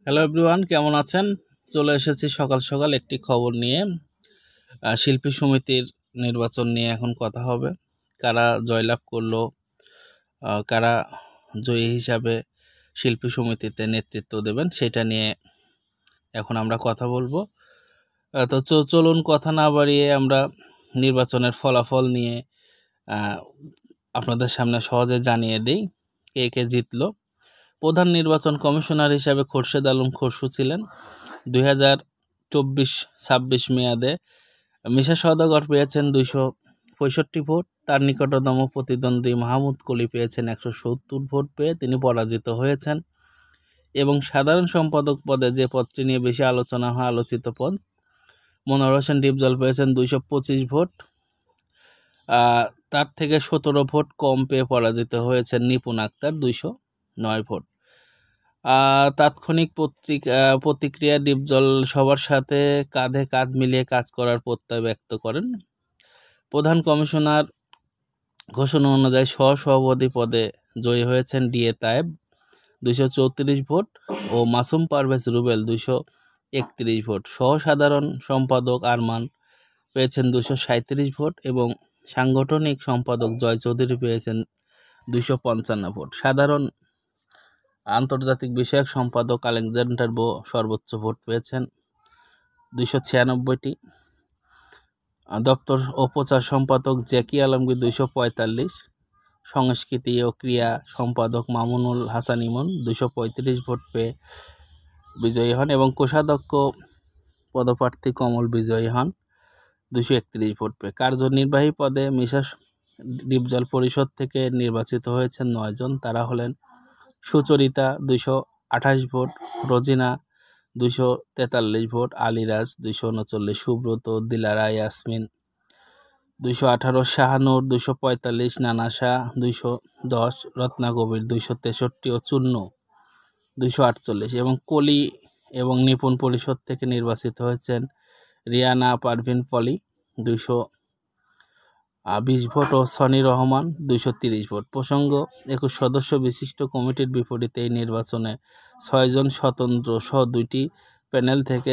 Hello everyone, কেমন আছেন? চলে এসেছি সকাল সকাল একটি খবর নিয়ে। শিল্পী সমিতির নির্বাচন নিয়ে এখন কথা হবে। কারা জয়লাভ করলো, কারা জয়ী হিসাবে শিল্পী সমিতিতে নেতৃত্ব দেবেন সেটা নিয়ে এখন আমরা কথা বলবো। তো চলুন কথা না বাড়িয়ে আমরা নির্বাচনের ফলাফল নিয়ে আপনাদের সামনে সহজে জানিয়ে দিই কে কে জিতলো। প্রধান কমিশনার হিসাবে খোরশেদ আলম খসরু ছিলেন। 2024-26 মেয়াদে মিশা সওদাগর পেয়েছেন 265 ভোট। তার নিকটতম প্রতিদ্বন্দ্বী মাহমুদ কলি পেয়েছেন 170 ভোট পেয়ে তিনি পরাজিত হয়েছেন। এবং সাধারণ সম্পাদক পদে যে পদটি নিয়ে বেশি আলোচনা হয়, আলোচিত পদ, মনোয়ার হোসেন ডিপজল পেয়েছেন 225 ভোট। তার থেকে 17 ভোট কম পেয়ে পরাজিত হয়েছেন নিপুণ আক্তার 209 ভোট। তাৎক্ষণিক প্রতিক্রিয়া ডিপজল সবার সাথে কাঁধে কাঁধ মিলিয়ে কাজ করার প্রত্যয় ব্যক্ত করেন। প্রধান কমিশনার ঘোষণা অনুযায়ী সহসভাপতি পদে জয়ী হয়েছেন DA Tayeb 234 vote oh Masum Parvez Rubel 231 vote. সাধারণ সম্পাদক আরমান পেয়েছেন 237 ভোট এবং সাংগঠনিক সম্পাদক জয় চৌধুরী পেয়েছেন 255 ভোট। সাধারণ আন্তর্জাতিক বিষয়ক সম্পাদক আলেকজান্ডার বো সর্বোচ্চ ভোট পেয়েছেন 296টি। দপ্তর ও প্রচার সম্পাদক জ্যাকি আলমগীর 245, সংস্কৃতি ও ক্রিয়া সম্পাদক মামুনুল হাসান ইমন 235 ভোট পেয়ে বিজয়ী হন এবং কোষাধ্যক্ষ পদপ্রার্থী কমল বিজয়ী হন 231 ভোট পেয়ে। কার্যনির্বাহী পদে মিশা ডিপজল পরিষদ থেকে নির্বাচিত হয়েছেন 9 জন। তারা হলেন সুচরিতা 228 ভোট, রোজিনা 243 ভোট, আলিরাজ 239, সুব্রত, দিলারা ইয়াসমিন 218, শাহানুর 245, নানাশা 210, রত্নাকবির 263 ও চুন্নু 248। এবং কলি এবং নিপুণ পরিষদ থেকে নির্বাচিত হয়েছেন রিয়ানা পারভিন পলি 220 vote oh Sony Rahman 230 vote. প্রসঙ্গ, 21 সদস্য বিশিষ্ট কমিটির বিপরীতে এই নির্বাচনে 6 জন স্বতন্ত্র সহ 2টি প্যানেল থেকে